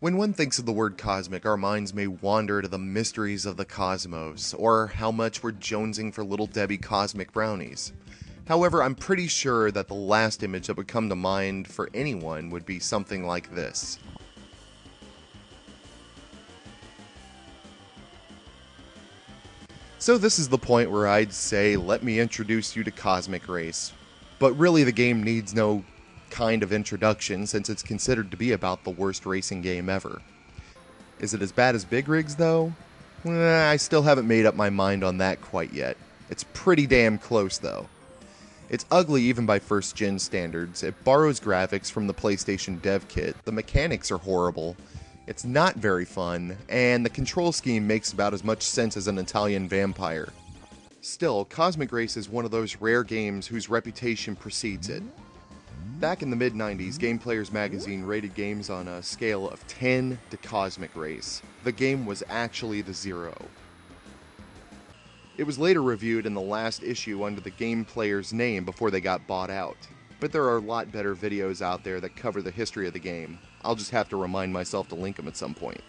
When one thinks of the word cosmic, our minds may wander to the mysteries of the cosmos, or how much we're jonesing for Little Debbie cosmic brownies. However, I'm pretty sure that the last image that would come to mind for anyone would be something like this. So this is the point where I'd say, let me introduce you to Cosmic Race. But really the game needs no kind of introduction, since it's considered to be about the worst racing game ever. Is it as bad as Big Rigs, though? I still haven't made up my mind on that quite yet. It's pretty damn close, though. It's ugly even by first-gen standards, it borrows graphics from the PlayStation dev kit, the mechanics are horrible, it's not very fun, and the control scheme makes about as much sense as an Italian vampire. Still, Cosmic Race is one of those rare games whose reputation precedes it. Back in the mid-90s, Game Players magazine rated games on a scale of 10 to Cosmic Race. The game was actually the 0. It was later reviewed in the last issue under the Game Players name before they got bought out. But there are a lot better videos out there that cover the history of the game. I'll just have to remind myself to link them at some point.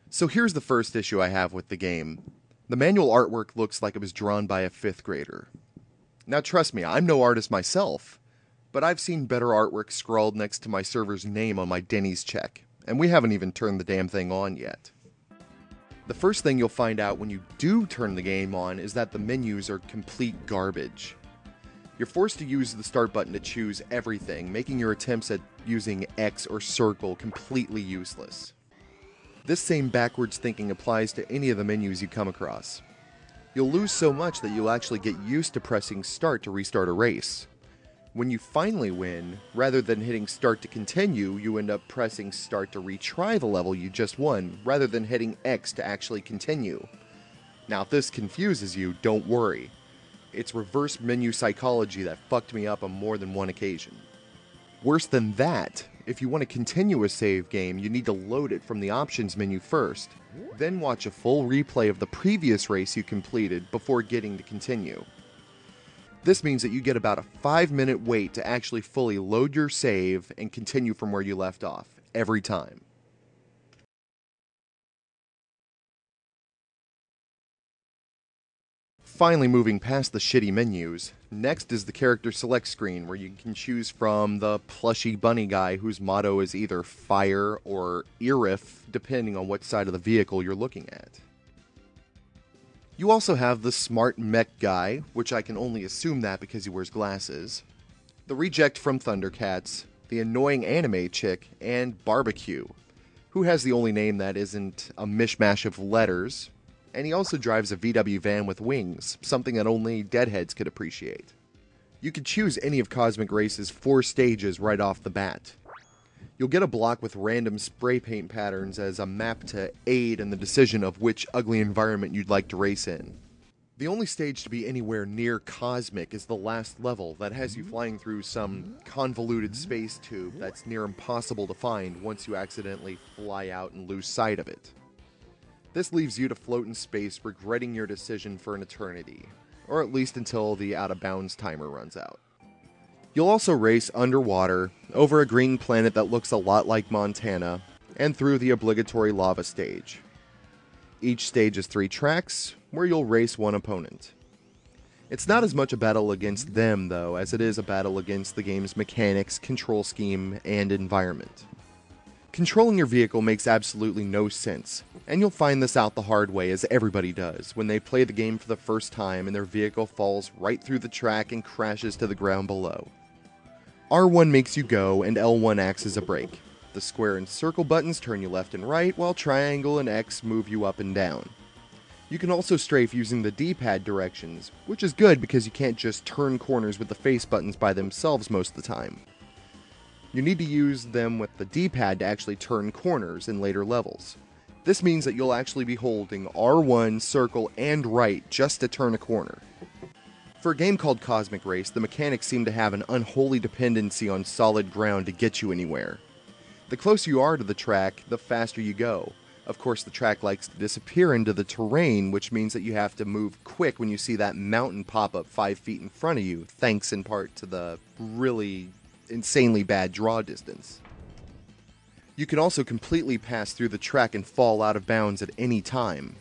So here's the first issue I have with the game. The manual artwork looks like it was drawn by a 5th grader. Now trust me, I'm no artist myself, but I've seen better artwork scrawled next to my server's name on my Denny's check, and we haven't even turned the damn thing on yet. The first thing you'll find out when you do turn the game on is that the menus are complete garbage. You're forced to use the start button to choose everything, making your attempts at using X or circle completely useless. This same backwards thinking applies to any of the menus you come across. You'll lose so much that you'll actually get used to pressing start to restart a race. When you finally win, rather than hitting start to continue, you end up pressing start to retry the level you just won, rather than hitting X to actually continue. Now if this confuses you, don't worry. It's reverse menu psychology that fucked me up on more than one occasion. Worse than that, if you want to continue a save game, you need to load it from the options menu first, then watch a full replay of the previous race you completed before getting to continue. This means that you get about a 5-minute wait to actually fully load your save and continue from where you left off, every time. Finally moving past the shitty menus, next is the character select screen where you can choose from the plushy bunny guy whose motto is either fire or irif, depending on what side of the vehicle you're looking at. You also have the smart mech guy, which I can only assume that because he wears glasses, the reject from Thundercats, the annoying anime chick, and Barbecue, who has the only name that isn't a mishmash of letters, and he also drives a VW van with wings, something that only deadheads could appreciate. You could choose any of Cosmic Race's 4 stages right off the bat. You'll get a block with random spray paint patterns as a map to aid in the decision of which ugly environment you'd like to race in. The only stage to be anywhere near Cosmic is the last level that has you flying through some convoluted space tube that's near impossible to find once you accidentally fly out and lose sight of it. This leaves you to float in space regretting your decision for an eternity, or at least until the out-of-bounds timer runs out. You'll also race underwater, over a green planet that looks a lot like Montana, and through the obligatory lava stage. Each stage is 3 tracks, where you'll race one opponent. It's not as much a battle against them, though, as it is a battle against the game's mechanics, control scheme, and environment. Controlling your vehicle makes absolutely no sense, and you'll find this out the hard way, as everybody does, when they play the game for the first time and their vehicle falls right through the track and crashes to the ground below. R1 makes you go, and L1 acts as a brake. The square and circle buttons turn you left and right, while triangle and X move you up and down. You can also strafe using the D-pad directions, which is good because you can't just turn corners with the face buttons by themselves most of the time. You need to use them with the D-pad to actually turn corners in later levels. This means that you'll actually be holding R1, circle, and right just to turn a corner. For a game called Cosmic Race, the mechanics seem to have an unholy dependency on solid ground to get you anywhere. The closer you are to the track, the faster you go. Of course, the track likes to disappear into the terrain, which means that you have to move quick when you see that mountain pop up 5 feet in front of you, thanks in part to the really insanely bad draw distance. You can also completely pass through the track and fall out of bounds at any time.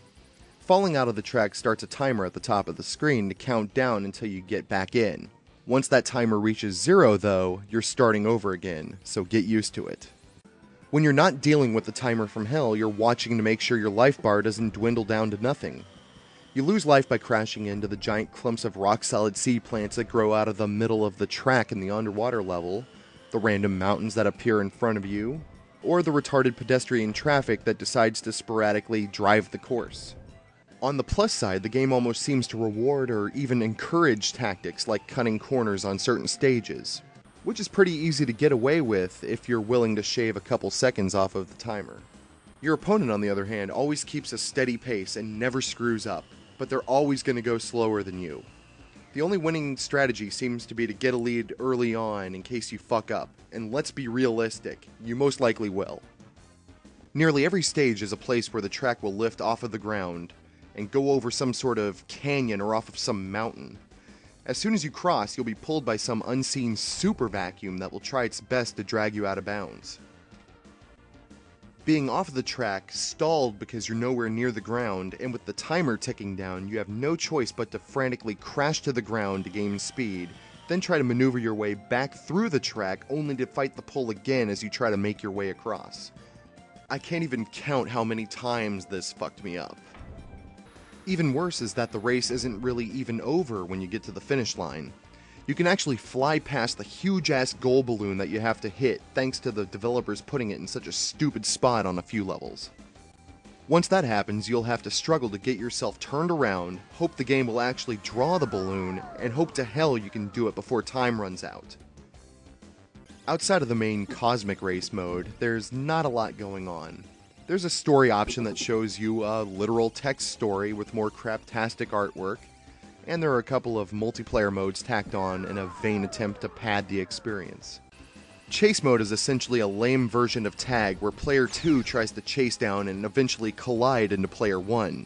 Falling out of the track starts a timer at the top of the screen to count down until you get back in. Once that timer reaches 0 though, you're starting over again, so get used to it. When you're not dealing with the timer from hell, you're watching to make sure your life bar doesn't dwindle down to nothing. You lose life by crashing into the giant clumps of rock-solid sea plants that grow out of the middle of the track in the underwater level, the random mountains that appear in front of you, or the retarded pedestrian traffic that decides to sporadically drive the course. On the plus side, the game almost seems to reward or even encourage tactics like cutting corners on certain stages, which is pretty easy to get away with if you're willing to shave a couple seconds off of the timer. Your opponent, on the other hand, always keeps a steady pace and never screws up, but they're always going to go slower than you. The only winning strategy seems to be to get a lead early on in case you fuck up, and let's be realistic, you most likely will. Nearly every stage is a place where the track will lift off of the ground and go over some sort of canyon or off of some mountain. As soon as you cross, you'll be pulled by some unseen super vacuum that will try its best to drag you out of bounds. Being off of the track, stalled because you're nowhere near the ground, and with the timer ticking down, you have no choice but to frantically crash to the ground to gain speed, then try to maneuver your way back through the track only to fight the pull again as you try to make your way across. I can't even count how many times this fucked me up. Even worse is that the race isn't really even over when you get to the finish line. You can actually fly past the huge-ass goal balloon that you have to hit thanks to the developers putting it in such a stupid spot on a few levels. Once that happens, you'll have to struggle to get yourself turned around, hope the game will actually draw the balloon, and hope to hell you can do it before time runs out. Outside of the main Cosmic Race mode, there's not a lot going on. There's a story option that shows you a literal text story with more craptastic artwork, and there are a couple of multiplayer modes tacked on in a vain attempt to pad the experience. Chase mode is essentially a lame version of tag where player 2 tries to chase down and eventually collide into player 1.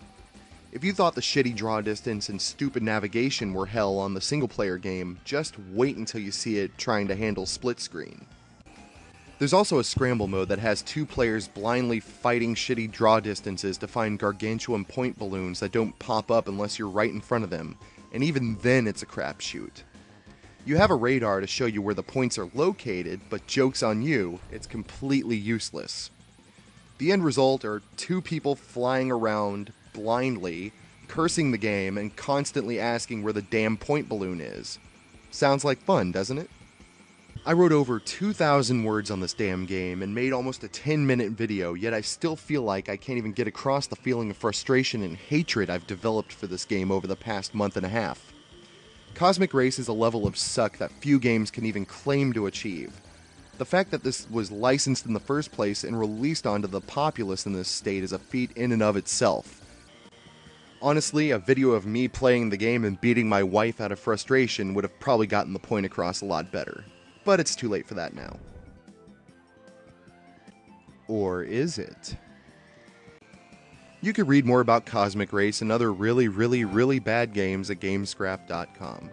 If you thought the shitty draw distance and stupid navigation were hell on the single player game, just wait until you see it trying to handle split screen. There's also a scramble mode that has 2 players blindly fighting shitty draw distances to find gargantuan point balloons that don't pop up unless you're right in front of them, and even then it's a crapshoot. You have a radar to show you where the points are located, but joke's on you, it's completely useless. The end result are 2 people flying around blindly, cursing the game, and constantly asking where the damn point balloon is. Sounds like fun, doesn't it? I wrote over 2,000 words on this damn game and made almost a 10-minute video, yet I still feel like I can't even get across the feeling of frustration and hatred I've developed for this game over the past month and a half. Cosmic Race is a level of suck that few games can even claim to achieve. The fact that this was licensed in the first place and released onto the populace in this state is a feat in and of itself. Honestly, a video of me playing the game and beating my wife out of frustration would have probably gotten the point across a lot better. But it's too late for that now. Or is it? You can read more about Cosmic Race and other really bad games at Gamescrap.com.